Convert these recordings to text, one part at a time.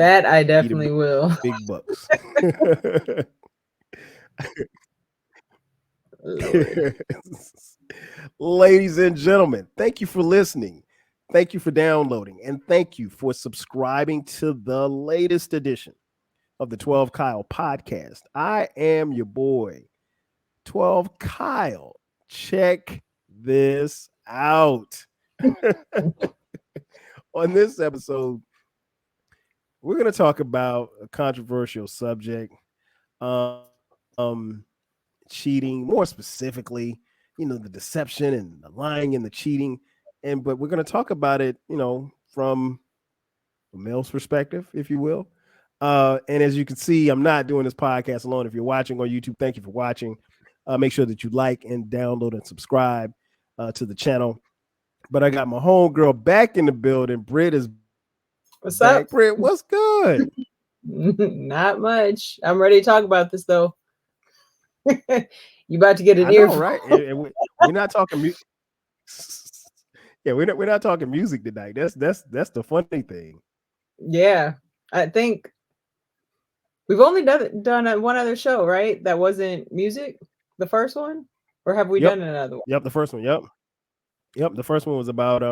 That I the definitely will. big bucks. Lord. Ladies and gentlemen, thank you for listening. Thank you for downloading. And thank you for subscribing to the latest edition of the 12 Kyle podcast. I am your boy, 12 Kyle. Check this out. On this episode, we're going to talk about a controversial subject, cheating, more specifically, the deception and the lying and the cheating. But we're going to talk about it, from a male's perspective, if you will. And as you can see, I'm not doing this podcast alone. If you're watching on YouTube, thank you for watching. Make sure that you like and download and subscribe to the channel. But I got my homegirl back in the building. Britt is back. Britt, What's what's up? good? Not much. I'm ready to talk about this though. You about to get I an know, earful. right? We're not talking music. Yeah, we're not talking music tonight. That's the funny thing. Yeah. I think we've only done one other show, right? That wasn't music, the first one, or have we Yep, done another one? yep. The first one. Yep. The first one was about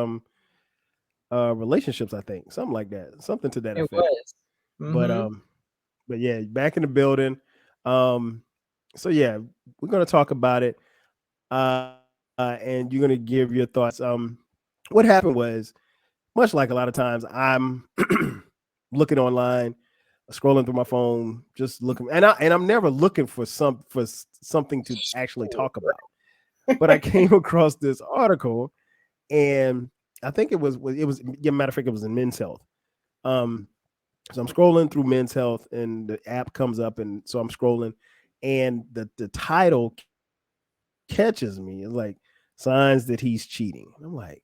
relationships. I think something like that, something to that It effect. was. But Mm-hmm. but yeah, back in the building. Um, so yeah, we're gonna talk about it. And you're gonna give your thoughts. What happened was, much like a lot of times, I'm looking online, scrolling through my phone, just looking, and I'm never looking for something to actually talk about. But I came across this article, and I think it was yeah, matter of fact, it was in Men's Health. Um, so I'm scrolling through Men's Health, and the app comes up, and so I'm scrolling, and the title catches me. It's like signs that he's cheating. I'm like,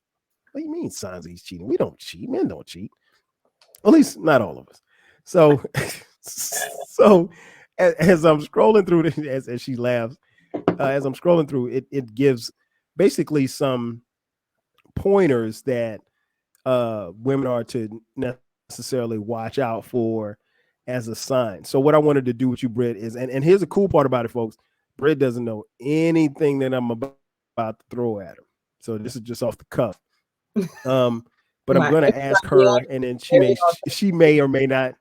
what do you mean signs that he's cheating? We don't cheat. Men don't cheat. At least not all of us. So, so as I'm scrolling through this, as she laughs, as I'm scrolling through, it gives basically some pointers that women are to necessarily watch out for as a sign. So what I wanted to do with you, Britt, is and here's the cool part about it, folks. Britt doesn't know anything that I'm about to throw at him. So this is just off the cuff. But I'm gonna My ask it's her, gonna be and then very she may or may not.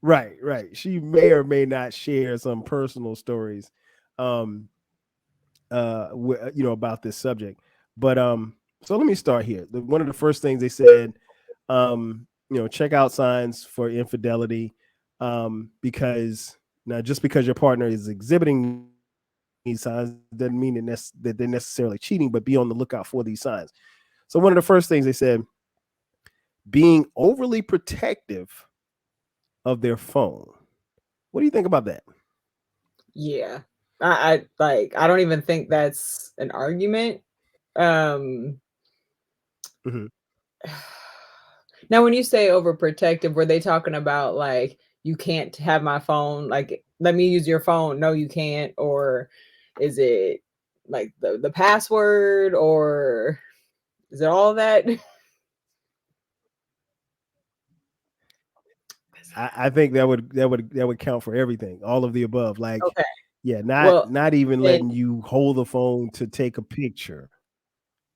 Right. She may or may not share some personal stories, um, about this subject. But so let me start here. One of the first things they said, check out signs for infidelity, because now just because your partner is exhibiting these signs doesn't mean that they're necessarily cheating, but be on the lookout for these signs. So one of the first things they said, being overly protective of their phone. What do you think about that? yeah. I like I don't even think that's an argument. Um Hmm. Now when you say overprotective, were they talking about like you can't have my phone, like let me use your phone? No, you can't, or is it like the password, or is it all that? I think that would count for everything, all of the above. Like, Okay. yeah, not Well, not even then letting you hold the phone to take a picture.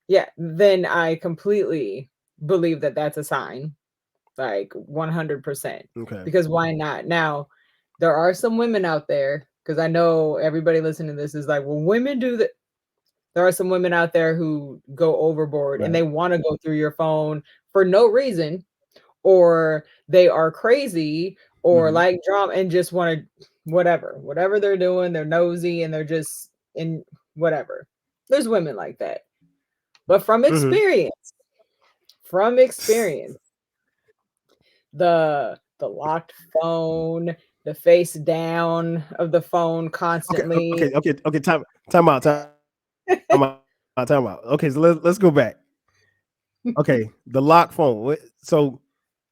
yeah, then I completely believe that that's a sign, like 100%. Okay. Because why not? Now, there are some women out there, because I know everybody listening to this is like, well, women do that. There are some women out there who go overboard and Right. they want to go through your phone for no reason, or they are crazy or Hmm. like drama and just want to whatever they're doing, they're nosy and they're just in whatever. There's women like that. But Hmm. from experience, the locked phone, the face down of the phone constantly. Okay. Time out. Okay, so let's go back. Okay, the lock phone. So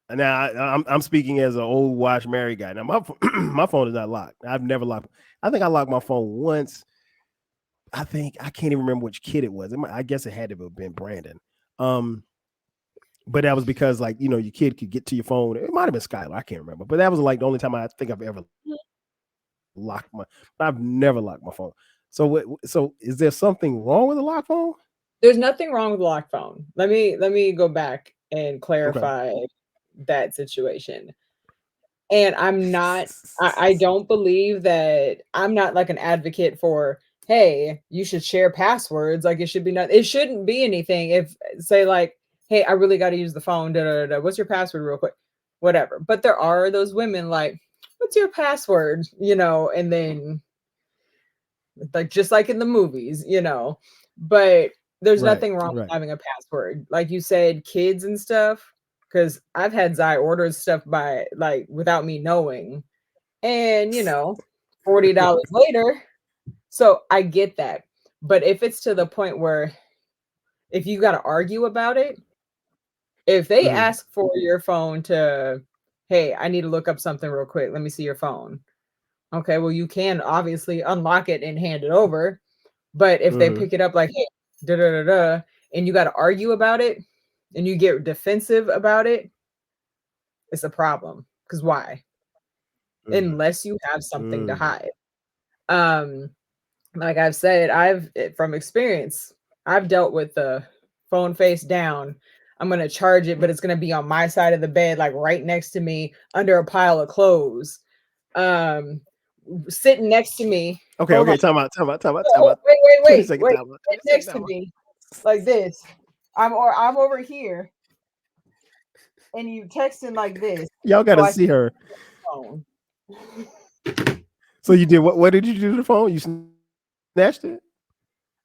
now I'm speaking as an old watch married guy. Now my my phone is not locked. I've never locked. I think I locked my phone once. I can't even remember which kid it was. I guess it had to have been Brandon. Um, but that was because like your kid could get to your phone. It might have been Skylar, I can't remember, but that was like the only time I think I've ever locked my. I've never locked my phone. So is there something wrong with a locked phone? There's nothing wrong with lock phone. Let me go back and Okay. clarify that situation. And I don't believe that I'm not like an advocate for, hey, you should share passwords. Like it shouldn't be anything. If say like, hey, I really got to use the phone. Da, da, da, da. What's your password real quick? Whatever. But there are those women like, what's your password? And then like just like in the movies. But there's Right. nothing wrong with Right. having a password. Like you said, kids and stuff. Because I've had Zai order stuff by like without me knowing, and $40 later. So I get that. But if it's to the point where if you got to argue about it, if they Mhm. ask for your phone to, hey, I need to look up something real quick. Let me see your phone. Okay, well, you can obviously unlock it and hand it over. But if they Mhm. pick it up like, hey, da da da da, and you got to argue about it and you get defensive about it, it's a problem. Because why? Mhm. Unless you have something to Mm. hide. Um, like I've said, from experience, I've dealt with the phone face down. I'm gonna charge it, but it's gonna be on my side of the bed, like right next to me, under a pile of clothes. Um, Sitting next to me. Okay. Hold on. Okay. Time Oh, out. wait, wait, 20 wait, second wait. time out. Sit 20 second next to time out. me, like this. I'm over here, and you texting like this. Y'all got So to I see her. phone. So you did what? What did you do to the phone? You snatched it?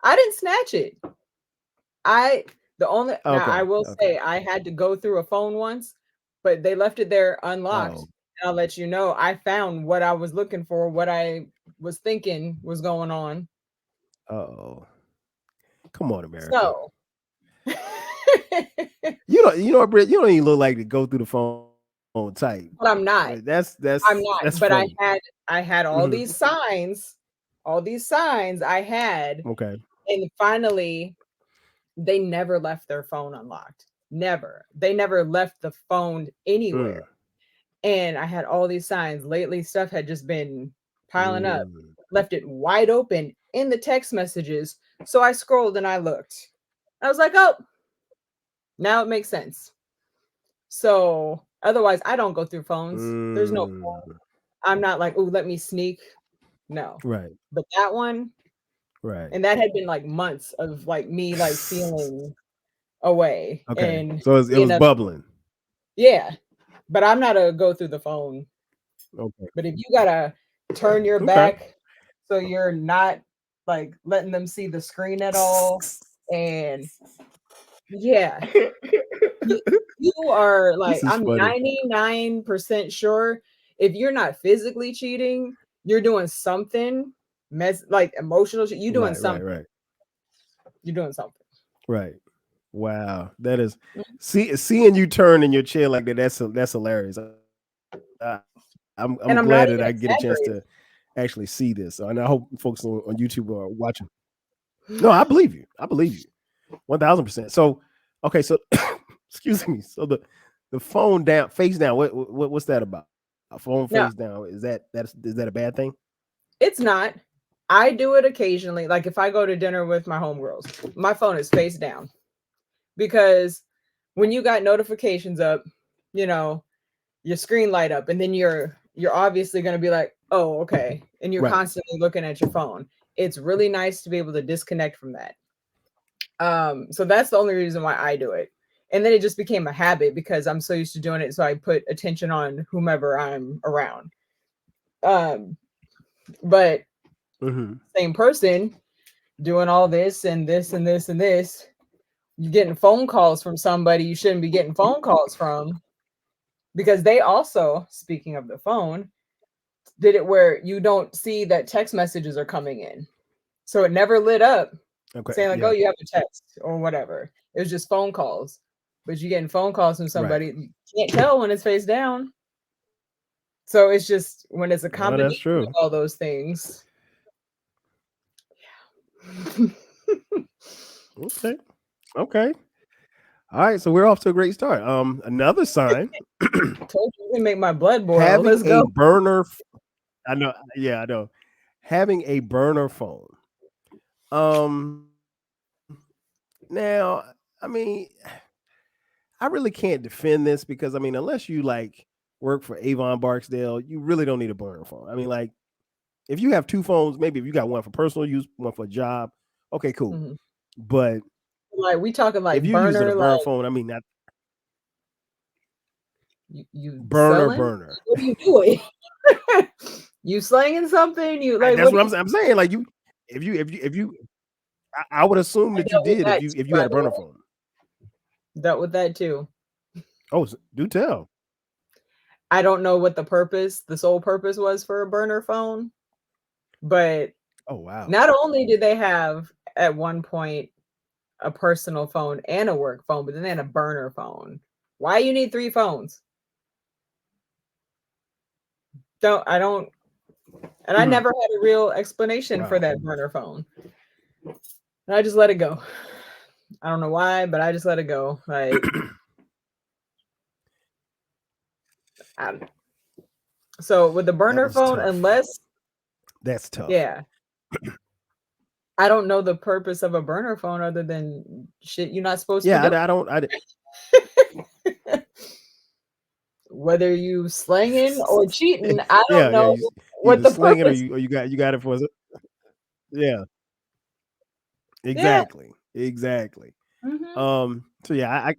I didn't snatch it. I the only now I Okay. will Okay. say I had to go through a phone once, but they left it there unlocked. Oh. And I'll let you know I found what I was looking for, what I was thinking was going on. Oh. Come on, America. So You know what, Britt? You don't even look like to go through the phone type. but I'm not. I'm That's not. But funny. I had Hmm. all these signs I had, Okay. and finally they never left their phone unlocked. Never. They never left the phone anywhere. Mm. And I had all these signs. Lately, stuff had just been piling up, Mm. left it wide open in the text messages. So I scrolled and I looked. I was like, oh, now it makes sense. So otherwise, I don't go through phones. There's no, Mm. I'm not like, oh, let me sneak. No. Right. But that one, Right. and that had been like months of like me like feeling away Okay. and So it being was up. bubbling. Yeah. But I'm not a go through the phone. Okay. But if you gotta turn your Okay. back so you're not like letting them see the screen at all, and yeah, you, you are like, This is I'm funny. 99% sure if you're not physically cheating, you're doing something like emotional. You doing Right. Right. something. Right. You're doing something. Right. Wow. That is seeing you turn in your chair like that. That's hilarious. I'm glad that I get a And I'm chance not to even actually exaggerating. see this. And I hope folks on YouTube are watching. No, I believe you. I believe you. 1000%. So, okay, so excuse me. So the phone down, face down. What's that about? A phone face No, down. Is that a bad thing? it's not. I do it occasionally. Like if I go to dinner with my homegirls, my phone is face down because when you got notifications up, you know, your screen light up, and then you're obviously going to be like, "Oh, okay." And you're Right. constantly looking at your phone. It's really nice to be able to disconnect from that. So that's the only reason why I do it. And then it just became a habit because I'm so used to doing it, so I put attention on whomever I'm around. Um, but Hmm. same person doing all this and this and this and this, you're getting phone calls from somebody you shouldn't be getting phone calls from because they also, speaking of the phone, did it where you don't see that text messages are coming in. So it never lit up Okay. saying like, Yeah. "Oh, you have a text" or whatever. It was just phone calls. But you're getting phone calls from Right. somebody, you can't tell when it's face down. So it's just when it's a No, that's combination of true. all those things. Okay. Okay. All right, so we're off to a great start. Another sign Told you to make my blood boil. having Let's a go. burner. I know, yeah, I know. Having a burner phone. Um, now, I mean, I really can't defend this because I mean, unless you like work for Avon Barksdale, you really don't need a burner phone. I mean, like if you have two phones, maybe if you got one for personal use, one for a job, okay, cool. Mhm. But Like we talking if like you're using a burner, burner like phone, I mean that you selling? burner. What are you doing? You slanging something? You like That's what? what I'm saying. Like you, if you, I would assume I that you dealt with did that too, if you by had a the way. burner phone. Dealt with that too. Oh, do tell. I don't know what the sole purpose was for a burner phone, but Oh wow. not only did they have at one point a personal phone and a work phone, but then they had a burner phone. Why you need three phones? Don't and I Mhm. never had a real explanation for Wow. that burner phone. And I just let it go. I don't know why, but I just let it go. Like I, so with the That burner was phone, tough. unless That's tough. yeah, I don't know the purpose of a burner phone other than shit you're not supposed to Yeah, be I don't. doing. Whether you slanging or cheating, I don't Yeah, yeah. know You what either the sling it or purpose. you got it for. Yeah, Yeah. exactly, exactly. Mhm. So yeah,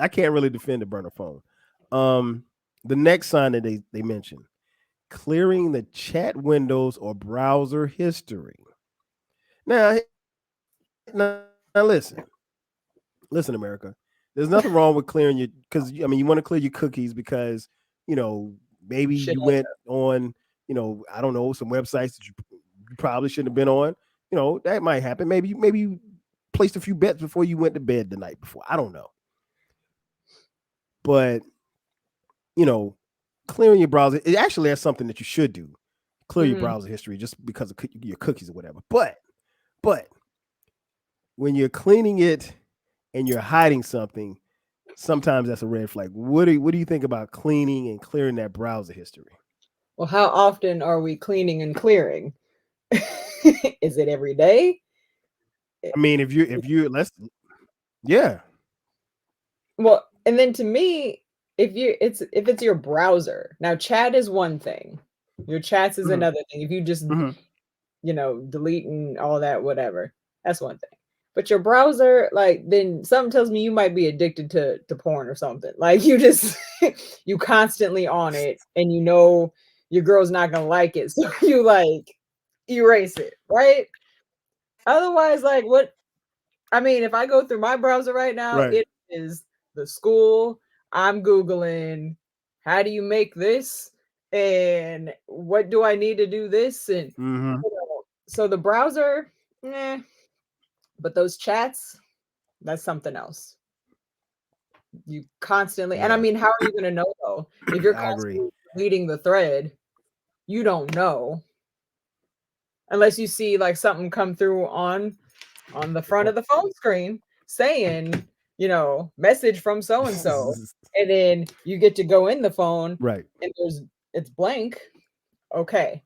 I can't really defend the burner phone. Um, the next sign that they mentioned clearing the chat windows or browser history. Now listen, America. There's nothing wrong with clearing your because I mean you want to clear your cookies because you know maybe Shit you like went on I don't know some websites that you probably shouldn't have been on. That might happen. Maybe you placed a few bets before you went to bed the night before. I don't know, but you know clearing your browser it actually that's something that you should do. Clear that. your Mhm. browser history just because of your cookies or whatever. But when you're cleaning it and you're hiding something, sometimes that's a red flag. What do you think about cleaning and clearing that browser history? Well, how often are we cleaning and clearing? Is it every day? I mean, if you let's yeah. Well, and then to me, if it's your browser. Now chat is one thing. Your chats is Mhm, another thing. If you just, mhm. delete and all that, whatever. That's one thing. But your browser, like, then something tells me you might be addicted to porn or something. Like you just you constantly on it and you know your girl's not gonna like it. So you like erase it, right? Otherwise, like what I mean, if I go through my browser right now, Right. it is the school. I'm Googling, how do you make this? And what do I need to do this? And Mhm. so the browser, eh, but those chats, that's something else. You constantly, and I Yeah. mean, how are you going to know though? If you're I agree. constantly deleting the thread, you don't know unless you see like something come through on the front of the phone screen saying, message from so and so, and then you get to go in the phone Right. and it's blank. Okay,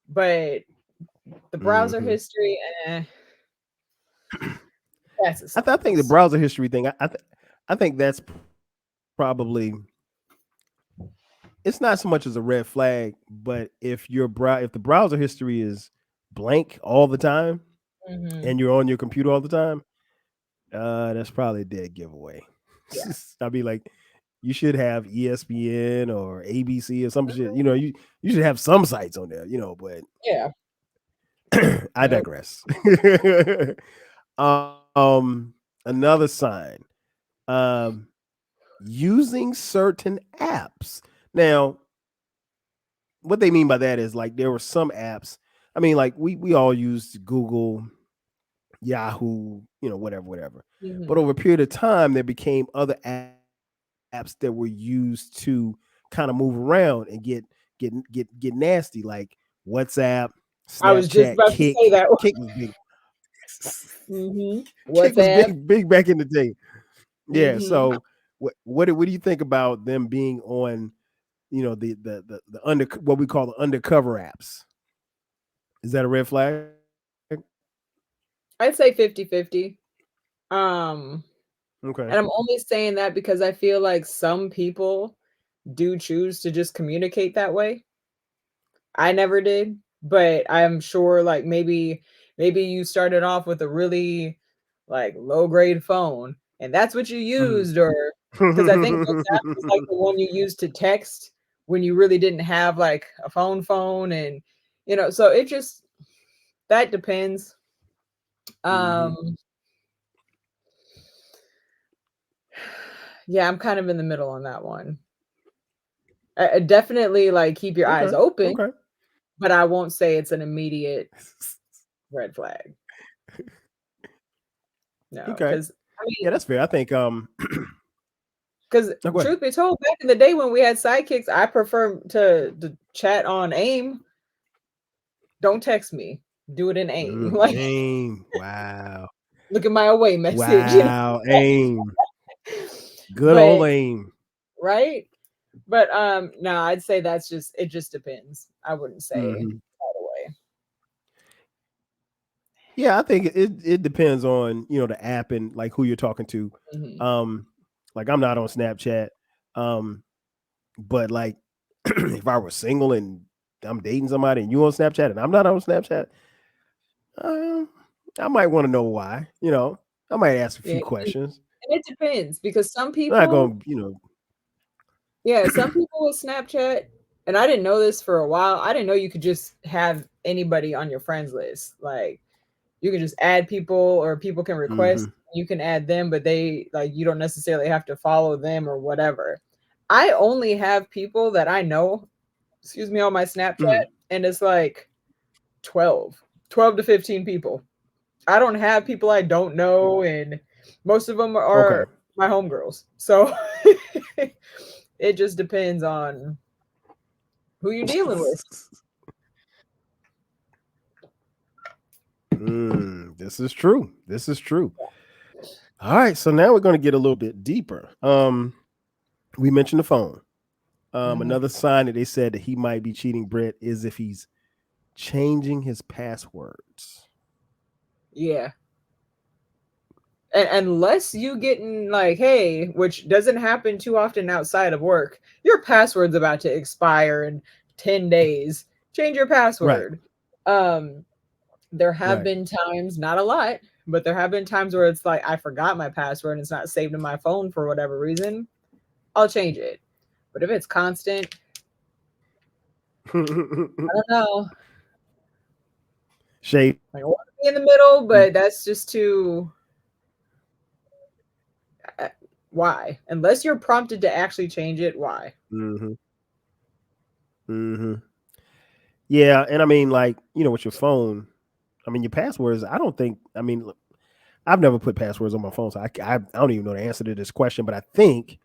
but the browser Mhm. history, that's a I something think the else. browser history thing. I think that's probably it's not so much as a red flag, but if the browser history is blank all the time Hmm. and you're on your computer all the time, that's probably a dead giveaway. Yeah. I mean, like you should have ESPN or ABC or some shit. You should have some sites on there. But Yeah. I Yep. digress. Another sign. Um, using certain apps. Now, what they mean by that is like there were some apps. I mean, like we all used Google, Yahoo, whatever. But Hmm. over a period of time, there became other apps that were used to kind of move around and get nasty, like WhatsApp, I was Snapchat, just about to say that. Kick was big. Hmm. Kick was WhatsApp. big back in the day. Yeah. Mm-hmm. What do you think about them being on, the under what we call the undercover apps? Is that a red flag? I'd say 50-50. Um, Okay. and I'm only saying that because I feel like some people do choose to just communicate that way. I never did, but I'm sure like maybe you started off with a really like low grade phone and that's what you used, or because I think WhatsApp was like the one you used to text when you really didn't have like a phone and so it just that depends. Hmm. Um yeah, I'm kind of in the middle on that one. I definitely like keep your eyes Okay. open, Okay. but I won't say it's an immediate red flag. No, Okay. because Yeah, that's fair. I think. Because No, go ahead. truth be told, back in the day when we had sidekicks, I prefer to chat on AIM. Don't text me. Do it in AIM. Like, Aim. Wow. look at my away message. Wow. Aim. Good old But aim. right? But no, I'd say it just depends. I wouldn't say Hmm. right Yeah, I think it depends on the app and like who you're talking to. away. Hmm. Um, like I'm not on Snapchat, um, but like if I were single and I'm dating somebody and you on Snapchat and I'm not on Snapchat, um, I might want to know why. I might ask a Yeah. few questions. And it depends because some I'm not people, gonna. yeah, some people with Snapchat, and I didn't know this for a while. I didn't know you could just have anybody on your friends list. Like you can just add people or people can request, Hmm. you can add them, but they like you don't necessarily have to follow them or whatever. I only have people that I know, excuse me, on my Snapchat, Hmm. and it's like 12 to 15 people. I don't have people I don't know, and most of them Okay. are my homegirls. So it just depends on who you're dealing with. This is true. This is true. All right, so now we're going to get a little bit deeper. We mentioned the phone. Mhm. Another sign that they said that he might be cheating Britt is if he's changing his passwords. Yeah. And unless you getting like, hey, which doesn't happen too often outside of work, your password's about to expire in 10 days. Change your Right. password. Um, there have Right. been times, not a lot, but there have been times where it's like I forgot my password and it's not saved in my phone for whatever reason. I'll change it. But if it's constant, I don't know. Shady. Like I want to be in the middle, but that's just too uh, why? Unless you're prompted to actually change it, why? Hmm. Hmm. Yeah, and I mean, like with your phone, I mean, your passwords. I don't think. I mean, look, I've never put passwords on my phone, so I don't even know the answer to this question. But I think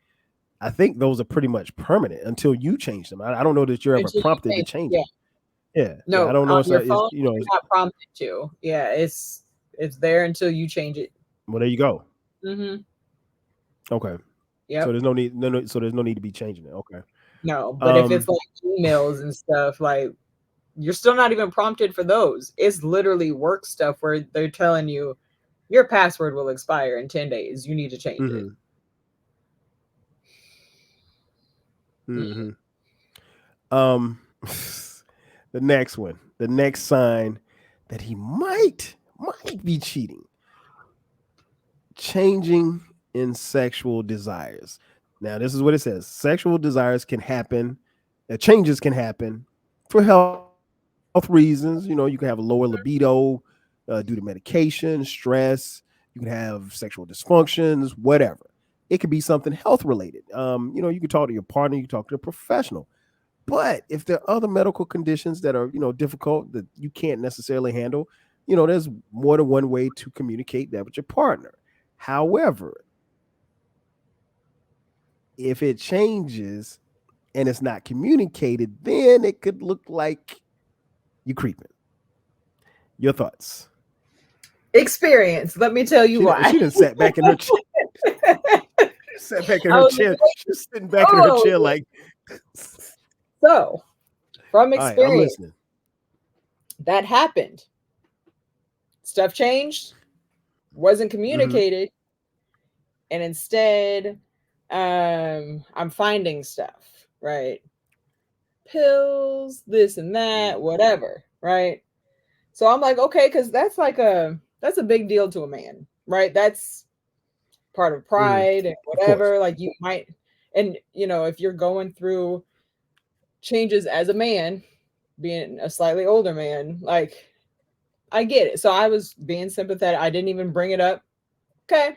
those are pretty much permanent until you change them. I don't know that you're ever Until you prompted to change it. change Yeah. them. Yeah, yeah. No, I don't know. on It's, your it's phone, you're not prompted to. Yeah, it's there until you change it. well, there you go. Mhm. Okay. So Yep. there's no need. No. So there's no need to be changing it. Okay. No, but if it's Um. like emails and stuff, like you're still not even prompted for those. It's literally work stuff where they're telling you your password will expire in 10 days. You need to change it. Hmm. Mm. Hmm. Um. The next one. The next sign that he might be cheating. Changing in sexual desires. Now, this is what it says: sexual desires can happen. Changes can happen for health reasons. You can have a lower libido due to medication, stress. You can have sexual dysfunctions, whatever. It could be something health related. You can talk to your partner, you can talk to a professional. But if there are other medical conditions that are, difficult that you can't necessarily handle, there's more than one way to communicate that with your partner. However, if it changes and it's not communicated, then it could look like you creeping. Your thoughts? Experience. Let me tell you She why. didn't sat back in her chair. Sat back in I her was chair. like, She was sitting back in her oh, chair like, so from all right, I'm experience, listening. that happened. Stuff changed, wasn't Hmm. communicated, and instead, I'm finding stuff, right? Pills, this and that, whatever, right? So I'm like, okay, because that's a big deal to a man, right? That's part of Hmm. pride and Of course. whatever. Like you might, and if you're going through changes as a man, being a slightly older man, like I get it. So I was being sympathetic. I didn't even bring it up. Okay.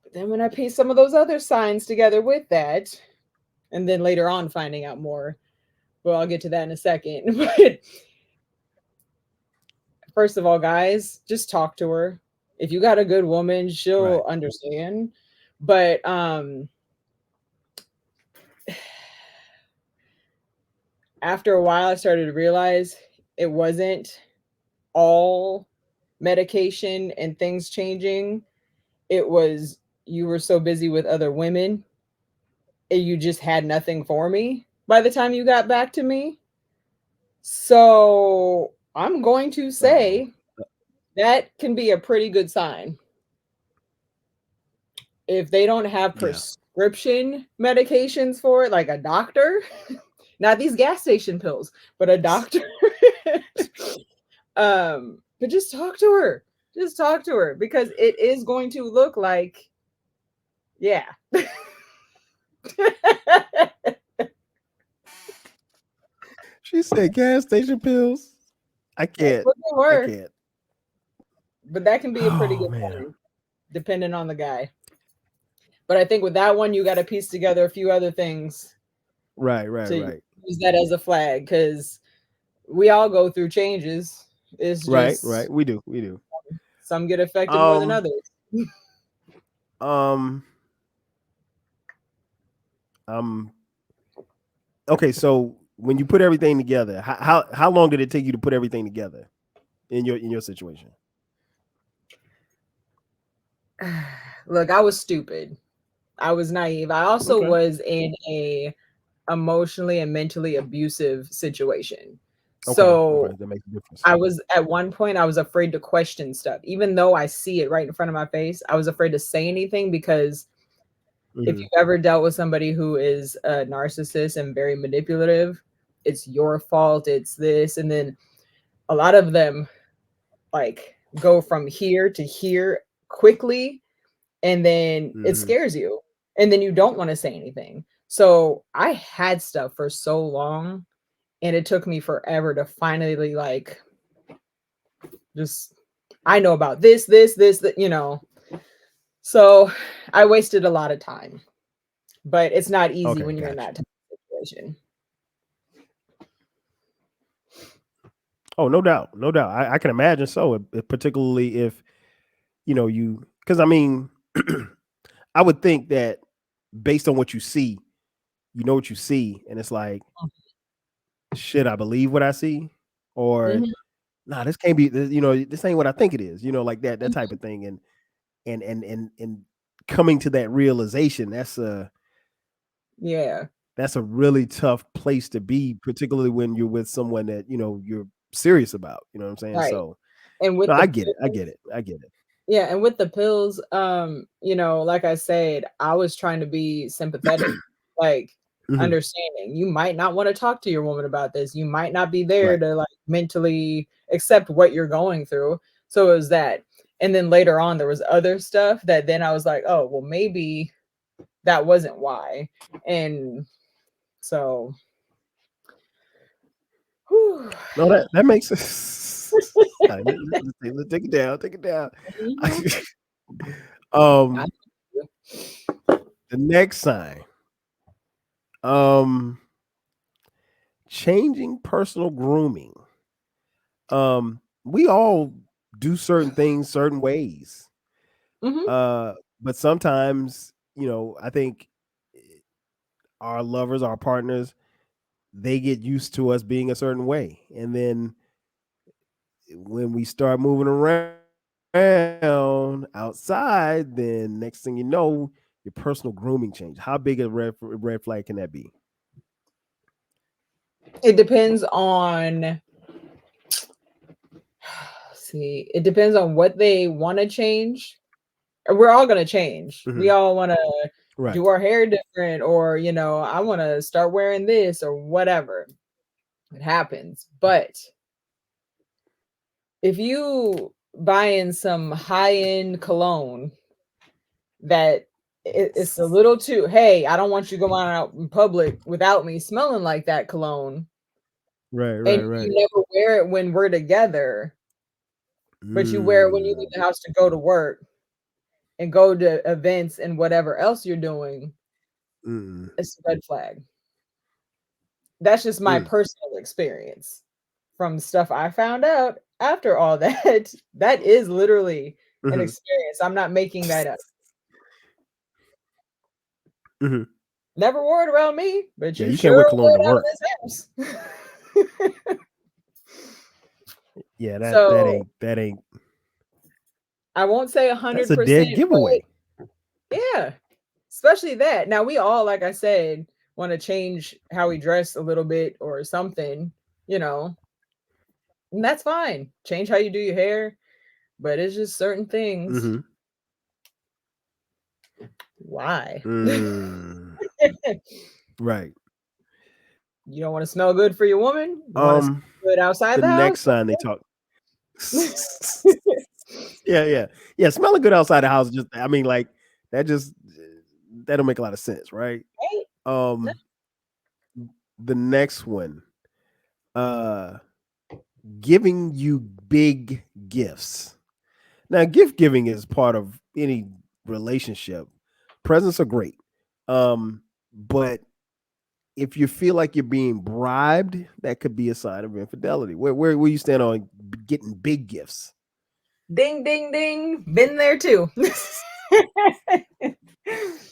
But then when I piece some of those other signs together with that, and then later on finding out more, well, I'll get to that in a second. But first of all, guys, just talk to her. If you got a good woman, Right. she'll understand. But after a while, I started to realize it wasn't all medication and things changing. It was you were so busy with other women and you just had nothing for me by the time you got back to me. So I'm going to Uh-oh. say that can be a pretty good sign. If they don't have Yeah. prescription medications for it, like a doctor, not these gas station pills, but a doctor. But just talk to her. Just talk to her because it is going to look like, yeah. She said gas station pills. I That's can't. what they I were. can't. But that can be a pretty Oh good man. sign, depending on the guy. But I think with that one, you got to piece together a few other things Right, right, to right. use that as a flag because we all go through changes. It's Right, right. just We do. We do. some get affected more than Um, others. um, um, okay, so when you put everything together, how long did it take you to put everything together in your situation? Look, I was stupid. I was naive. I also Okay. was in a emotionally and mentally abusive situation. Okay. Okay. So That makes a difference. I was at one point I was afraid to question stuff. Even though I see it right in front of my face, I was afraid to say anything because if Hmm. you've ever dealt with somebody who is a narcissist and very manipulative, it's your fault, it's this, and then a lot of them like go from here to here quickly, and then it Hmm. scares you, and then you don't want to say anything. So I had stuff for so long, and it took me forever to finally like just I know about this, that. So I wasted a lot of time, but it's not easy Okay. when you're in Gotcha. that type of situation. Oh, no doubt. No doubt. I can imagine so, particularly if, because I mean, I would think that based on what you see, you know what you see, and it's like, should I believe what I see? Or Mhm, nah, this can't be, this ain't what I think it is, like that mhm. type of thing. And coming to that realization, Yeah, that's a really tough place to be, particularly when you're with someone that, you're serious about, you know what I'm saying? right. So And no, with the I get it. I pills, get it. I get it. yeah, and with the pills, like I said, I was trying to be sympathetic, like Hmm. understanding. You might not want to talk to your woman about this. You might not be there Right. to like mentally accept what you're going through. So it was that. And then later on there was other stuff that then I was like, oh, well, maybe that wasn't why. And so whew. No, that makes sense. All right, let's take it down. Take it down. Mhm. I um, the next sign. Um, changing personal grooming. We all do certain things certain ways. Mhm. Uh, but sometimes, I think our lovers, our partners, they get used to us being a certain way. And then when we start moving around outside, then next thing you know, your personal grooming change? How big a red flag can that be? It depends on, see, it depends on what they want to change. We're all going to change. We all want to Right. do our hair different, or, I want to start wearing this or whatever. It happens. But if you buy in some high-end cologne that it's a little too, hey, I don't want you going out in public without me smelling like that cologne, Right. and Right. you Right. never wear it when we're together, but you wear it when you leave Mm, the house to go to work and go to events and whatever else you're doing, mm, it's a red flag. That's just my mm, personal experience from stuff I found out after all that. That is literally an mm-hmm, experience. I'm not making that up. mm-hmm. Never wore it around me, but Yeah, you you can't sure wear cologne wore to it out of work. this house. Yeah, So that ain't I won't say that's a 100%, dead but giveaway. yeah, especially that. Now we all, like I said, want to change how we dress a little bit or something, you know, and that's fine. Change how you do your hair, but it's just certain things. Mm-hmm. Why? Mm, right. You don't want to smell good for your woman? You want to Um, smell good outside the the house? next sign they talk. Yeah, yeah, yeah. Smelling good outside the house, just I mean, like that just that don't make a lot of sense, right? Right? No. Um, the next one, uh, giving you big gifts. Now, gift giving is part of any relationship. Presents are great, but if you feel like you're being bribed, that could be a sign of infidelity. Where you stand on getting big gifts? Ding, ding, ding. Been there too.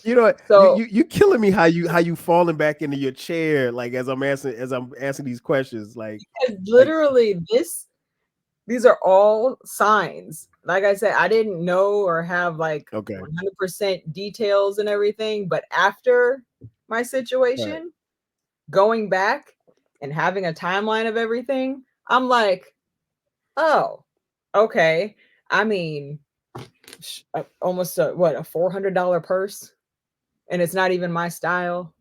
You know what? So You killing me how you falling back into your chair like as I'm asking these questions like literally these are all signs. Like I said, I didn't know or have like okay, 100% details and everything, but after my right. situation, going back and having a timeline of everything, I'm like, oh, okay. I mean, almost a $400 purse, and it's not even my style.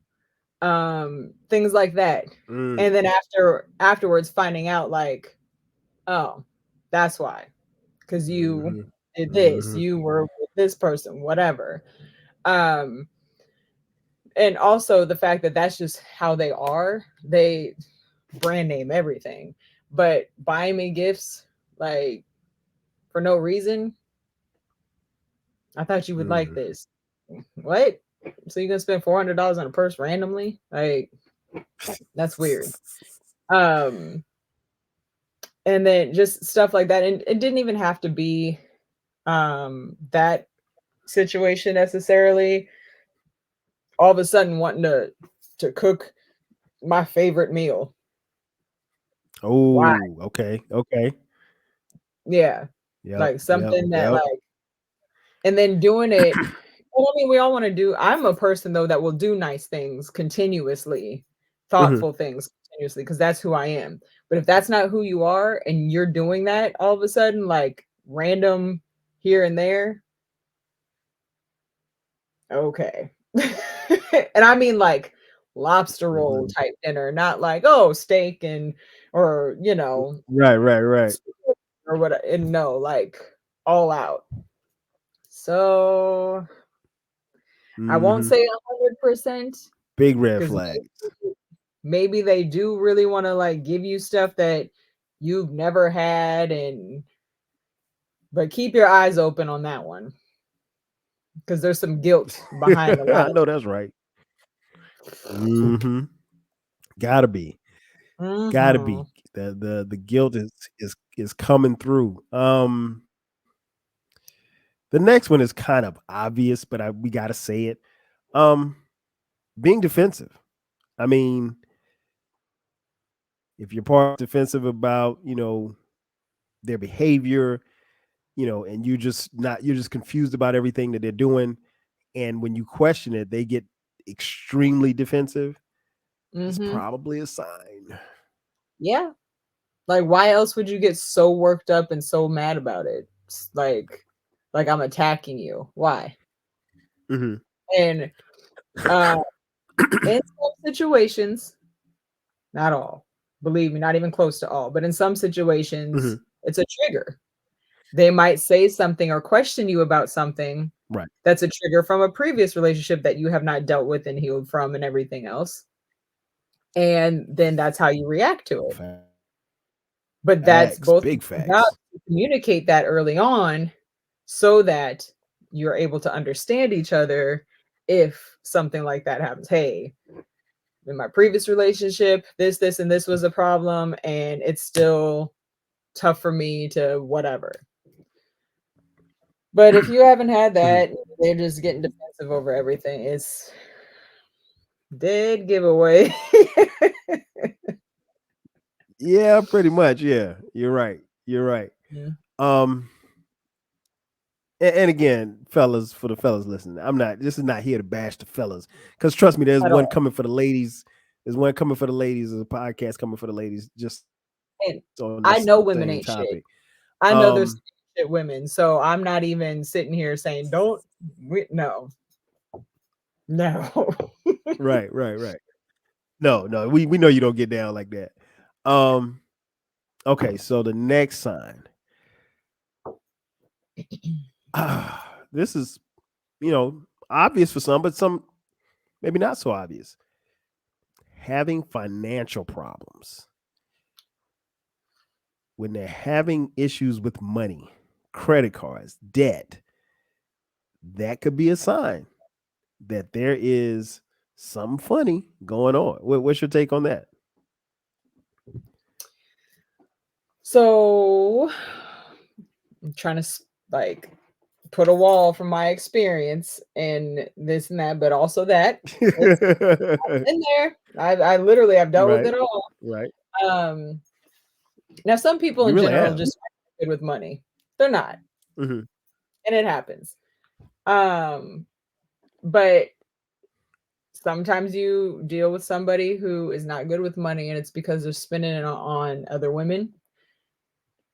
Things like that. Mm, And then afterwards finding out like, oh, that's why. Because you mhm, did this, mhm, you were with this person, whatever. Um, and also the fact that that's just how they are. They brand name everything, but buying me gifts like for no reason. I thought you would like mhm, this. What? So you gonna spend $400 on a purse randomly? Like that's weird. Um, and then just stuff like that, and it didn't even have to be that situation necessarily. All of a sudden wanting to cook my favorite meal. Why? Oh, okay, okay. Yeah. Yep, Like yep, something that yep. like, and then doing it, well, I mean, we all want to do, I'm a person though that will do nice things continuously, Mhm, thoughtful things continuously, because that's who I am. But if that's not who you are and you're doing that all of a sudden, like random here and there, okay. And I mean like lobster roll mhm. type dinner, not like, oh, steak and or Right, right, right. or what, and no, like all out. So I won't Mhm. say 100% Big red because flags. maybe they do really want to like give you stuff that you've never had, and but keep your eyes open on that one because there's some guilt behind a lot I of know that's right. Mhm. Gotta be. Gotta mhm. be. The guilt is coming through. The next one is kind of obvious, but we gotta say it. Um, being defensive. I mean, if your partner's defensive about, their behavior, and you're just confused about everything that they're doing, and when you question it, they get extremely defensive, it's Mm-hmm. probably a sign. Yeah. Like, why else would you get so worked up and so mad about it? Like I'm attacking you. Why? Mm-hmm. And uh in some situations, not all, believe me, not even close to all, but in some situations, Mm-hmm. it's a trigger. They might say something or question you about something Right. that's a trigger from a previous relationship that you have not dealt with and healed from and everything else. And then that's how you react to it. But that's Facts. both of Big your job facts. to communicate that early on so that you're able to understand each other if something like that happens. Hey, in my previous relationship, this, and this was a problem, and it's still tough for me to whatever. But if you haven't had Mm-hmm. that, they're just getting defensive over everything. It's dead giveaway. Yeah, pretty much. Yeah, you're right. You're right. Mhm. Um, and again, fellas, for the fellas listening, I'm not. This is not here to bash the fellas, because trust me, there's At one all. coming for the ladies. There's one coming for the ladies. There's a podcast coming for the ladies, just on And the same I know topic. women ain't shit. I know Um, there's shit women, so I'm not even sitting here saying don't. No, no. right. No, we know you don't get down like that. Um, okay, so the next sign. This is, obvious for some, but some maybe not so obvious. Having financial problems. When they're having issues with money, credit cards, debt, that could be a sign that there is something funny going on. What's your take on that? So I'm trying to like put a wall from my experience and this and that, but also that it's in there. I literally I've dealt with Right, it all. right. Um, Now some people You in really general have. just aren't good with money. They're not, Hmm. and it happens. Um, but sometimes you deal with somebody who is not good with money, and it's because they're spending it on other women,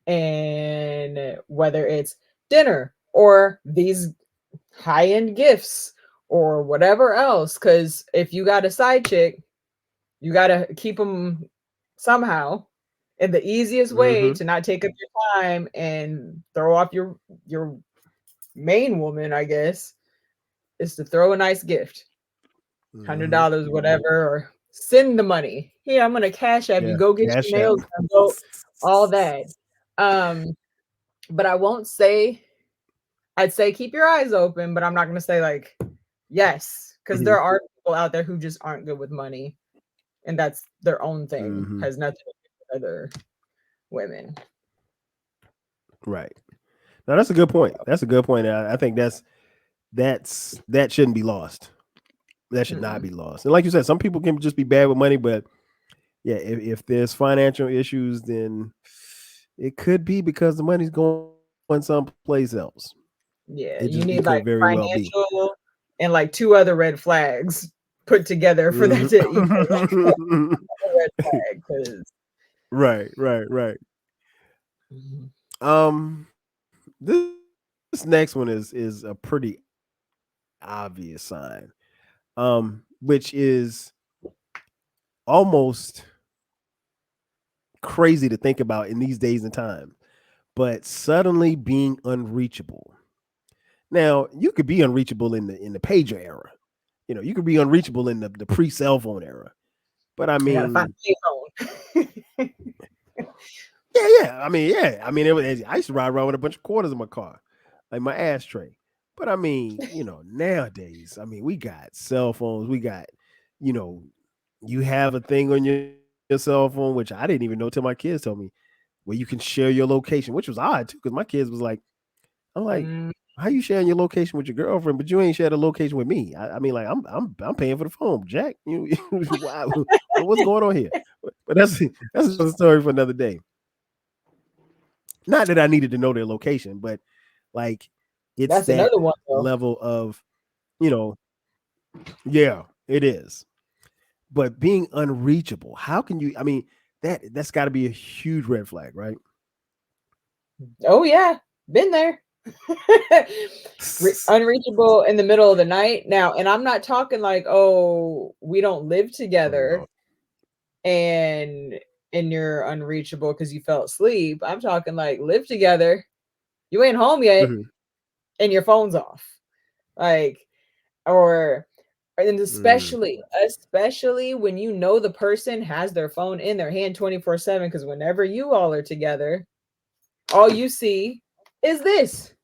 and whether it's dinner or these high-end gifts or whatever else. Because if you got a side chick, you got to keep them somehow. And the easiest way Hmm. to not take up your time and throw off your main woman, I guess, is to throw a nice gift, Hmm. $100, whatever, or send the money. Here, I'm gonna cash app you. Yeah. Go get your Cash app. nails done. Go all that. Um, but I won't say. I'd say keep your eyes open, but I'm not gonna say like yes, because Hmm. there are people out there who just aren't good with money, and that's their own thing. Hmm. Has nothing to do with other women. Right. Now that's a good point. That's a good point. I think that shouldn't be lost. That should not Mm-mm. be lost. And like you said, some people can just be bad with money, but yeah, if there's financial issues, then it could be because the money's going someplace else. It Yeah, could you very need well like be. financial and like two other red flags put together for that to equal like a red flag. Because Right. This next one is a pretty obvious sign. Which is almost crazy to think about in these days and time, but suddenly being unreachable. Now, you could be unreachable in the pager era. You could be unreachable in the pre-cell phone era. But I I gotta find mean, a payphone. yeah. I used to ride around with a bunch of quarters in my car, like my ashtray. But I mean, nowadays, we got cell phones. We got, you know, you have a thing on your cell phone, which I didn't even know till my kids told me, where you can share your location, which was odd too, because my kids was like, I'm like, Mm, how you sharing your location with your girlfriend, but you ain't share the location with me? I mean, like, I'm paying for the phone, Jack. Wow, what's going on here? But that's another story for another day. Not that I needed to know their location, but like it's that's that another one though. level of you know, yeah, it is. But being unreachable, how can you? I mean, that's got to be a huge red flag, right? Oh yeah, been there. Unreachable in the middle of the night now, and I'm not talking like, oh, we don't live Oh together no. and you're unreachable because you fell asleep. I'm talking like live together, you ain't home yet, Hmm. and your phone's off. Like, or and Mm. especially when you know the person has their phone in their hand 24/7, because whenever you all are together, all you see is this.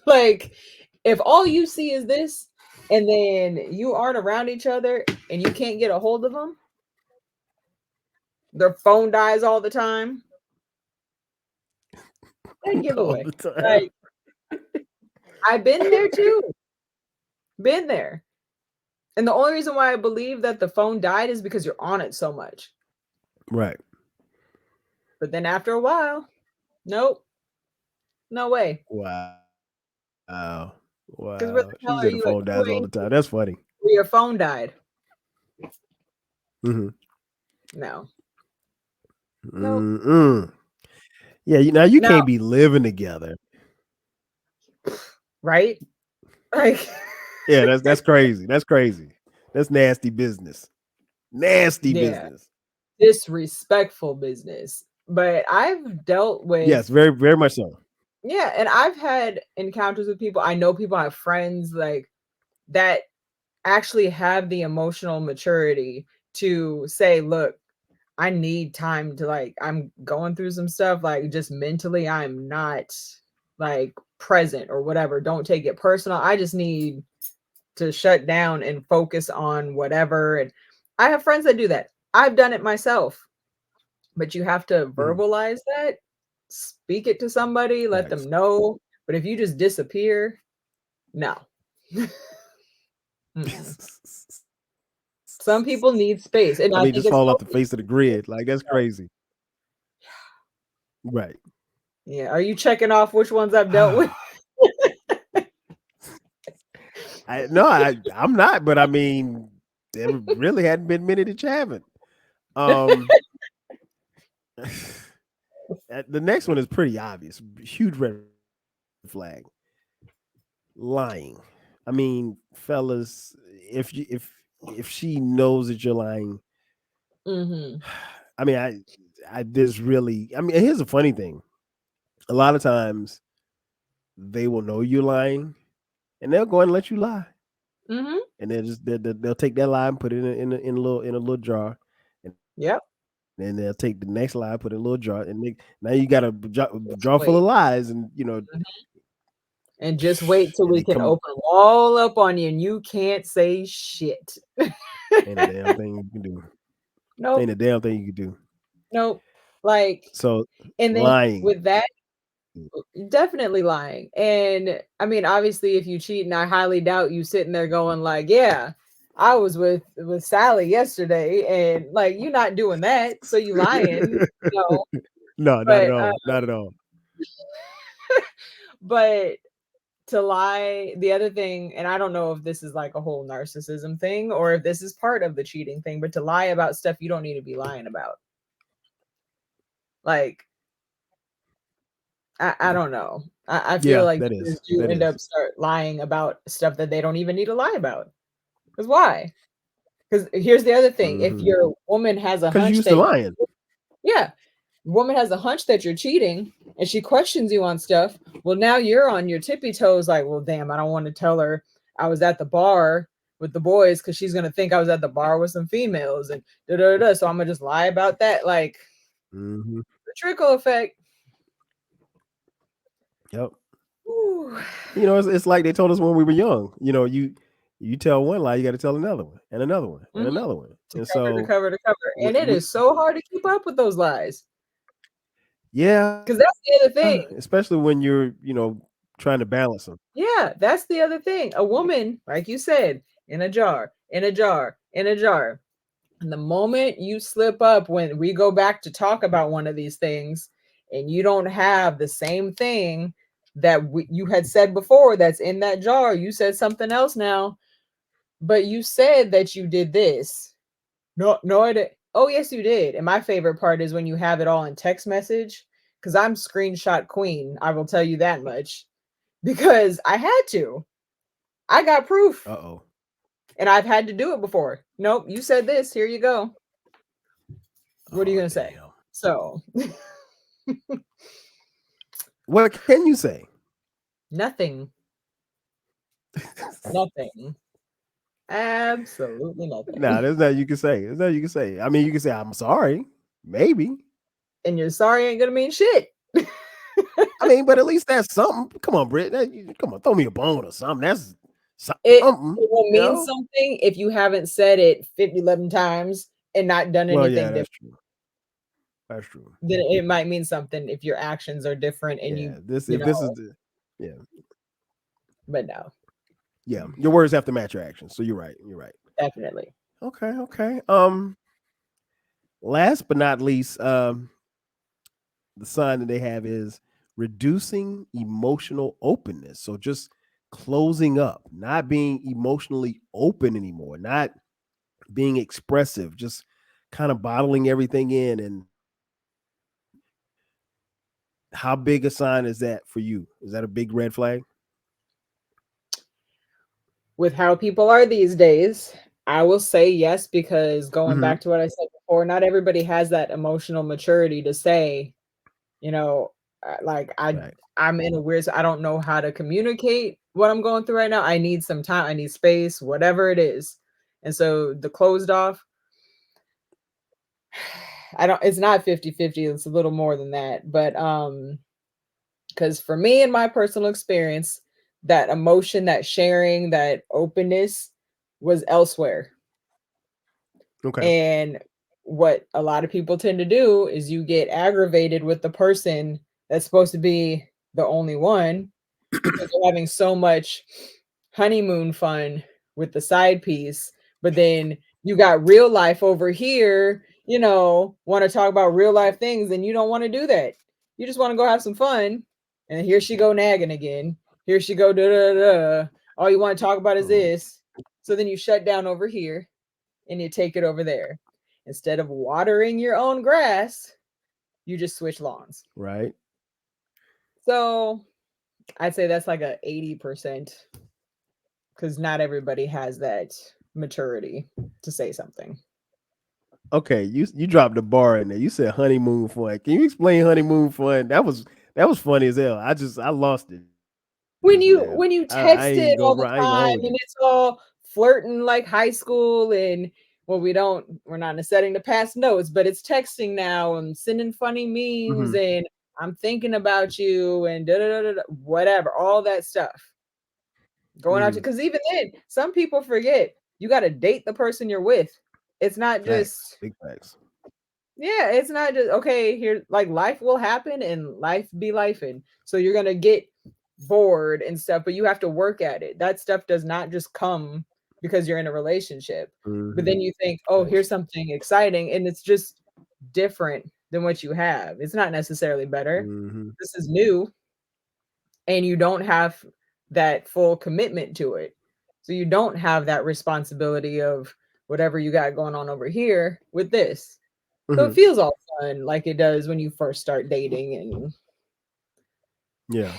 Like, if all you see is this, and then you aren't around each other and you can't get a hold of them, their phone dies all the time, that All giveaway. the time. Like, I've been there too. Been there. And the only reason why I believe that the phone died is because you're on it so much. Right. But then after a while, nope, no way. Wow. Because where Wow. the She hell said are the you at phone dies 2 all the time. That's funny. where your phone died? Hmm. No, nope. Mm-mm. Yeah. Now you Now, can't be living together. right? Like, Yeah. That's crazy. That's crazy. That's nasty business. Nasty yeah, business. disrespectful business. But I've dealt with, Yes. Very very much so. yeah, and I've had encounters with people. I know people, I have friends like that actually have the emotional maturity to say, look, I need time to, like, I'm going through some stuff, like, just mentally, I'm not like present or whatever. Don't take it personal. I just need to shut down and focus on whatever. And I have friends that do that. I've done it myself, but you have to Mhm. verbalize that, speak it to somebody, let Facts. them know. But if you just disappear, no. Mm-mm. Some people need space, and I I mean, think just it's fall off the healthy. face of the grid. Like that's crazy. Right. Yeah. Are you checking off which ones I've dealt with? I'm not, but I mean, there really hadn't been many that you haven't. Um, the next one is pretty obvious. Huge red flag. Lying. I mean, fellas, if she knows that you're lying, Hmm. I mean, I this really. I mean, here's a funny thing. A lot of times they will know you're lying, and they'll go and let you lie, Hmm. and they'll take that lie and put it in a little jar, and Yep. then they'll take the next lie, put it in a little jar, and now you got a jar full of Wait. lies, and Mhm. And just wait till and they we can come. open them all up on you and you can't say shit. Ain't a damn thing you can do. Ain't Nope. a damn thing you can do. Nope. Like, So and then lying. with that, definitely lying. And I mean, obviously, if you cheat, and I highly doubt you sitting there going like, "Yeah, I was with Sally yesterday," and like you're not doing that, so you lying. No, No, not at but all. Not at all. but to lie, the other thing, and I don't know if this is like a whole narcissism thing or if this is part of the cheating thing, but to lie about stuff you don't need to be lying about. Like, I don't know. I feel Yeah, like that cheaters is. do That end is. up start lying about stuff that they don't even need to lie about. Because why? Because here's the other thing. If Mhm. your woman has a 'Cause you hunch used to that, lying. yeah, woman has a hunch that you're cheating and she questions you on stuff, well, now you're on your tippy toes, like, well, damn, I don't want to tell her I was at the bar with the boys because she's gonna think I was at the bar with some females and da da da. So I'm gonna just lie about that. Like Mhm. the trickle effect. Yep. Whew. It's like they told us when we were young. You tell one lie, you got to tell another one, and another one, and Mhm. another one. To And cover, to so, cover, to cover. And it we is so hard to keep up with those lies. yeah, Because that's the other thing. especially when you're trying to balance them. Yeah, that's the other thing. A woman, like you said, in a jar, in a jar, in a jar. And the moment you slip up when we go back to talk about one of these things and you don't have the same thing, that you had said before that's in that jar. You said something else now, but you said that you did this. No, no, I didn't. Oh, yes, you did. And my favorite part is when you have it all in text message, because I'm screenshot queen. I will tell you that much because I had to. I got proof Uh-oh. and I've had to do it before. Nope, you said this. Here you go. What are you Oh, going to say? damn. So, What can you say? nothing. Nothing. Absolutely Nah, nothing. there's nothing you can say. There's nothing you can say. I mean, you can say, I'm sorry. Maybe. And your sorry ain't going to mean shit. I mean, but at least that's something. Come on, Britt. Come on, throw me a bone or something. That's It, something, it will you mean know? something if you haven't said it 50, 11 times and not done Well, yeah, anything that's different. true. That's true. Then it might mean something if your actions are different and Yeah, you, this you if this know, is the yeah, but no, yeah. Your words have to match your actions. So you're right. You're right. definitely. Okay, okay. Last but not least, the sign that they have is reducing emotional openness. So just closing up, not being emotionally open anymore, not being expressive, just kind of bottling everything in. And how big a sign is that for you? Is that a big red flag? With how people are these days, I will say yes, because going Mm-hmm. back to what I said before, not everybody has that emotional maturity to say, you know, like Right. I'm in a weird, I don't know how to communicate what I'm going through right now. I need some time, I need space, whatever it is. And so the closed off, I don't, it's not 50-50. It's a little more than that. But because for me in my personal experience, that emotion, that sharing, that openness was elsewhere. Okay. And what a lot of people tend to do is you get aggravated with the person that's supposed to be the only one because you're having so much honeymoon fun with the side piece, but then you got real life over here, want to talk about real life things, and you don't want to do that. You just want to go have some fun. And here she go nagging again. Here she go da da da. All you want to talk about is Oh, this. So then you shut down over here and you take it over there. Instead of watering your own grass, you just switch lawns. right. So I'd say that's like a 80% because not everybody has that maturity to say something. Okay, you dropped the bar in there. You said honeymoon fun. Can you explain honeymoon fun? That was funny as hell. I lost it just there. I When ain't you gonna I text ain't it gonna all hold the you. time and it's all flirting like high school, and well, we're not in a setting to pass notes, but it's texting now and sending funny memes Mhm, and I'm thinking about you and da da da da, whatever, all that stuff. Going out to, mhm. because even then, some people forget you got to date the person you're with. It's not Facts, just, big facts. yeah, it's not just, okay, here, like life will happen and life be life. And so you're going to get bored and stuff, but you have to work at it. That stuff does not just come because you're in a relationship. But Mhm. then you think, oh, Facts. here's something exciting. And it's just different than what you have. It's not necessarily better. Mhm, This is new and you don't have that full commitment to it. So you don't have that responsibility of whatever you got going on over here with this. So it mhm. feels all fun like it does when you first start dating and Yeah,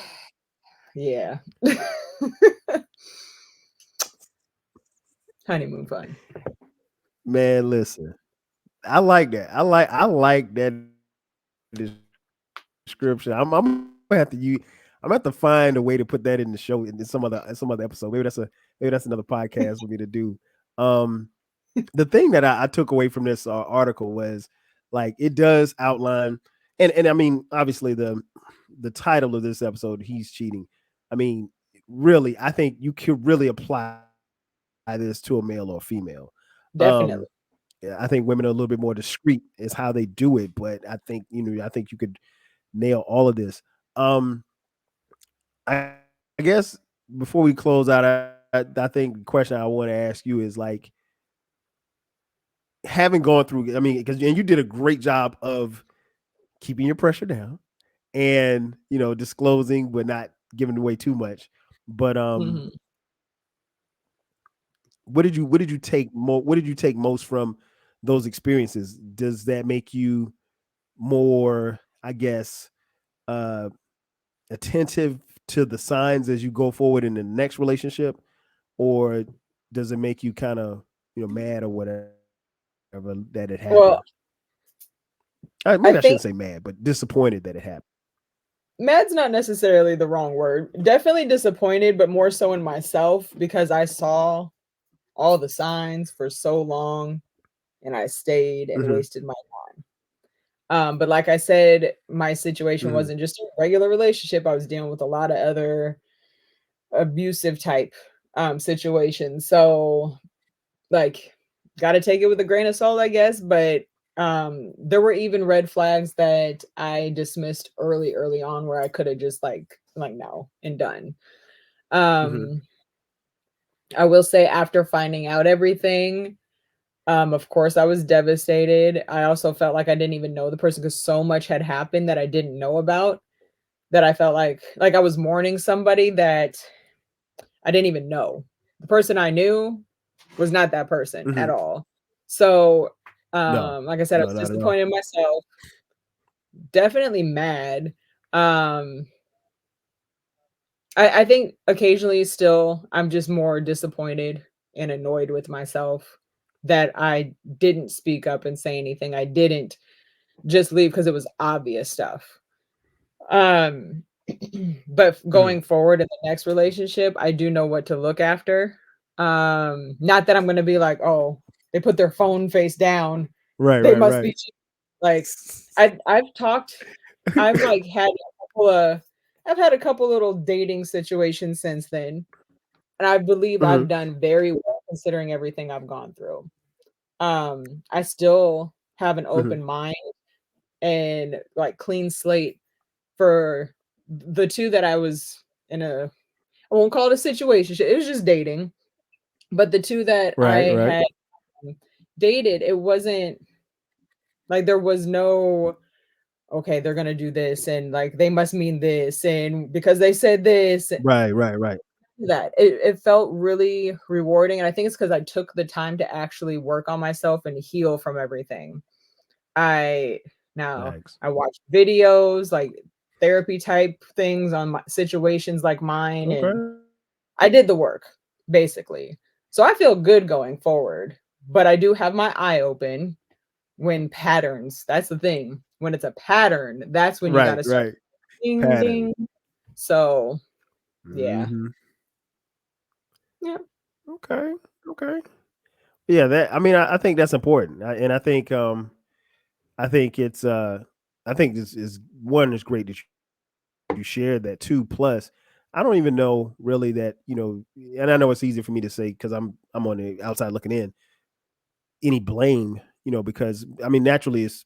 yeah. Honeymoon fun. man. Listen, I like that. I like that description. I'm gonna have to I'm gonna have to find a way to put that in the show in some other episode. Maybe that's another podcast for me to do. Um, the thing that I took away from this article was like it does outline, and I mean obviously the title of this episode, he's cheating. I mean, really, I think you could really apply this to a male or a female. Um, Definitely. yeah, I think women are a little bit more discreet is how they do it, but I think you could nail all of this. Um, I guess before we close out, I think the question I want to ask you is like having gone through. I mean, because and you did a great job of keeping your pressure down and disclosing but not giving away too much. But Mhm. what did you take most from those experiences? Does that make you more, I guess, uh attentive to the signs as you go forward in the next relationship, or does it make you kind of, mad or whatever that it happened? Well, Maybe I shouldn't say I mad, think but disappointed that it happened. mad's not necessarily the wrong word. Definitely disappointed, but more so in myself because I saw all the signs for so long and I stayed and Hmm. wasted my time. But like I said, my situation Hmm. wasn't just a regular relationship. I was dealing with a lot of other abusive type situations. So like got to take it with a grain of salt, I guess, but there were even red flags that I dismissed early on where I could have just like no and done. Hmm. Um I will say after finding out everything, of course I was devastated. I also felt like I didn't even know the person because so much had happened that I didn't know about that I felt like I was mourning somebody that I didn't even know. The person I knew was not that person Hmm. at all. So, No, like I said, I no, was not at all. disappointed in myself, definitely mad. Um, I think occasionally still I'm just more disappointed and annoyed with myself that I didn't speak up and say anything. I didn't just leave because it was obvious stuff. Um, but Hmm. going forward in the next relationship, I do know what to look after. Not that I'm gonna be like, "Oh, they put their phone face down, Right, they right, must be right. cheating." Like, I've talked I've, like, had a couple of I've had a couple little dating situations since then, and I believe Hmm. I've done very well considering everything I've gone through. I still have an Hmm. open mind and, like, clean slate for the 2 that I was in a I won't call it a situationship, it was just dating, but the 2 that Right, I right, had dated, it wasn't like there was no, "Okay, they're gonna do this, and, like, they must mean this, and because they said this," right, right, right. that. It felt really rewarding, and I think it's because I took the time to actually work on myself and heal from everything. I now Thanks. I watch videos, like, therapy type things on my situations like mine, and Okay. I did the work, basically. So I feel good going forward, but I do have my eye open when patterns, that's the thing. When it's a pattern, that's when you Right, gotta start right. ding Pattern. ding. So, yeah. Hmm. Yeah. Okay. Okay. Yeah, that, I mean, I think that's important. And I think it's I think this is one is great that you shared that too. Plus, I don't even know really that, and I know it's easy for me to say because I'm on the outside looking in, any blame, because I mean naturally it's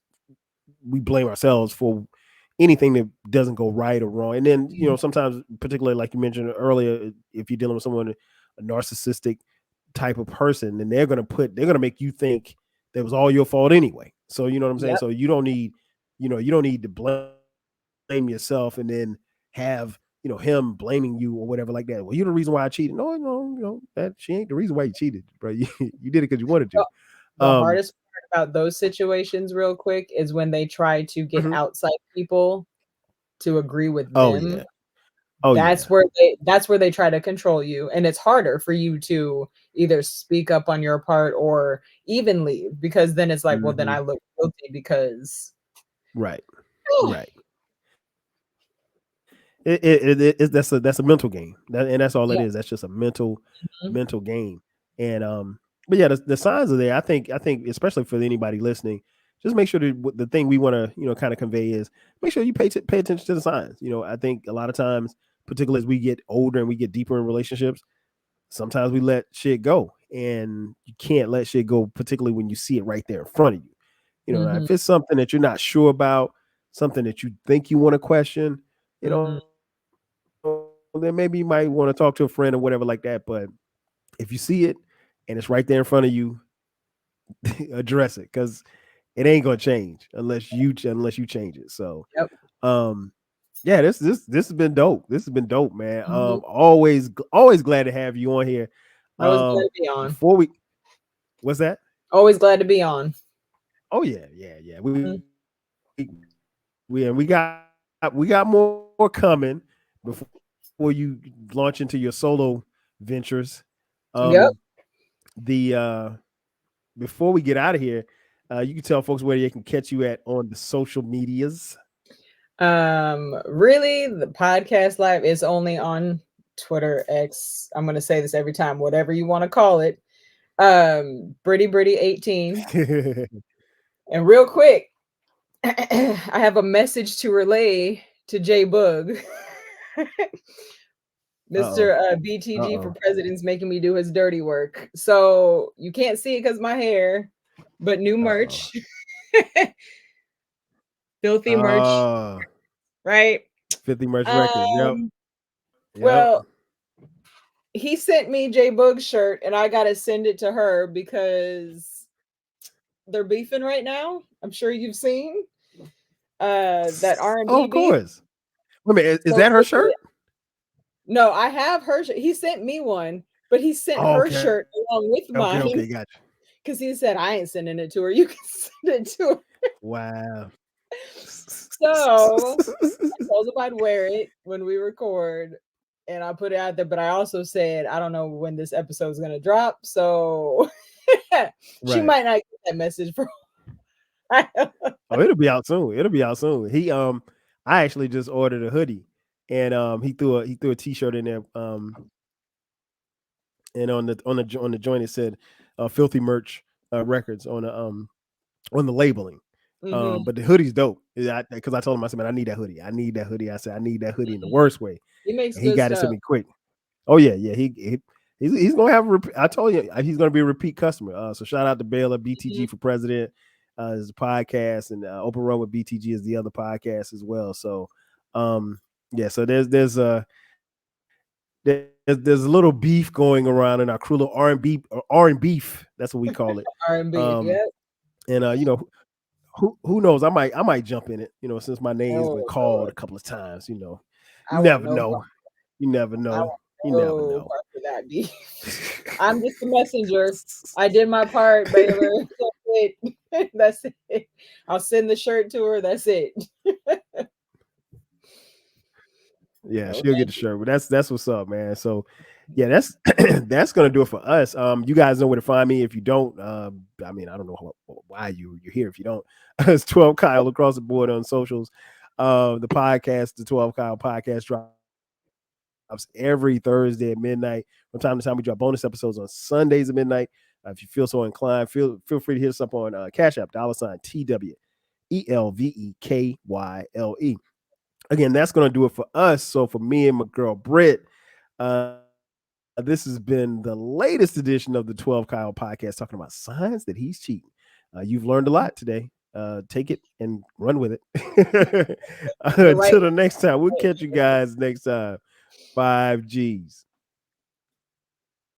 we blame ourselves for anything that doesn't go right or wrong. And then, Mhm. sometimes, particularly like you mentioned earlier, if you're dealing with someone, a narcissistic type of person, then they're gonna make you think that was all your fault anyway. So you know what I'm saying? Yep. So you don't need to blame yourself and then have, him blaming you or whatever like that. Well, you're the reason why I cheated. No, no, that she ain't the reason why you cheated, bro. You did it because you wanted to. The the Um, hardest part about those situations real quick is when they try to get mhm. outside people to agree with Oh yeah. them. Oh yeah. That's where they try to control you, and it's harder for you to either speak up on your part or even leave because then it's like, "Well, then Hmm. I look guilty because" Right. Right. That's a mental game, and that's all it is. That's just a mental Mhm. game. And but yeah, the signs are there. I think especially for anybody listening, just make sure that the thing we want to kind of convey is make sure you pay attention to the signs. I think a lot of times, particularly as we get older and we get deeper in relationships, sometimes we let shit go, and you can't let shit go, particularly when you see it right there in front of you. Now, Mhm. if it's something that you're not sure about, something that you think you want to question, Mhm. then maybe you might want to talk to a friend or whatever like that. But if you see it and it's right there in front of you, address it because it ain't gonna change unless you change it. So, Yep. um, Yeah, this has been dope. This has been dope, man. Mhm. Always glad to have you on here. Always glad to be on. Before we what's that? Always glad to be on. Oh yeah. Mm. We got more coming before you launch into your solo ventures. Um Yep. the Before we get out of here, you can tell folks where they can catch you at on the social medias. Really, the podcast live is only on Twitter, X. I'm gonna say this every time, whatever you want to call it. Britty 18. And real quick, I have a message to relay to J Bug. Mr. Uh-oh. BTG for Uh-oh. President's making me do his dirty work. So you can't see it because my hair, but new Uh-oh. merch, filthy merch, right? 50 Merch Records. Yep. Um, Yep. well, he sent me J Bug's shirt and I gotta send it to her because they're beefing right now. I'm sure you've seen that Oh, R&B of beef. course. Wait a minute, is So that her shirt? no, I have her shirt. He sent me one, but he sent Oh, her okay. shirt along with Okay, mine gotcha. because he said I ain't sending it to her. You can send it to her. Wow. So I told him I'd wear it when we record, and I put it out there. But I also said I don't know when this episode is gonna drop, so she Right. might not get that message for. Oh, it'll be out soon. It'll be out soon. I actually just ordered a hoodie, and he threw a t-shirt in there. And on the joint it said Filthy Merch Records on the labeling. Mhm. But the hoodie's dope. Because I told him, I said, man, I need that hoodie. I need that hoodie. I said, I need that hoodie in the Mhm. worst way. He makes And he good got it to stuff. me quick. Oh yeah. He's gonna have I told you he's gonna be a repeat customer. So shout out to Baylor, BTG Mhm. for President is a podcast, and Open Road with BTG is the other podcast as well. So yeah, so there's a little beef going around in our crew, little R and beef. That's what we call it. R&B. Um, Yep. and who knows? I might jump in it. Since my name's been Oh called Lord, a couple of times. You I want never no part. know. You never I know. want You never no know. part for that beef. I'm just the messenger. I did my part, Baylor. That's it. That's it. I'll send the shirt to her. That's it. Yeah, No, she'll get thank the you. shirt. But that's what's up, man. So yeah, that's that's gonna do it for us. You guys know where to find me. If you don't, I mean, I don't know why you're here if you don't. It's 12 Kyle across the board on socials. The podcast, the 12 Kyle podcast drops every Thursday at midnight. From time to time, we drop bonus episodes on Sundays at midnight. If you feel so inclined, feel free to hit us up on Cash App, $TWELVEKYLE. Again, that's going to do it for us. So for me and my girl Britt, this has been the latest edition of the 12 Kyle podcast, talking about signs that he's cheating. You've learned a lot today. Take it and run with it. The right Until the next time, we'll catch you guys next time. 5 G's.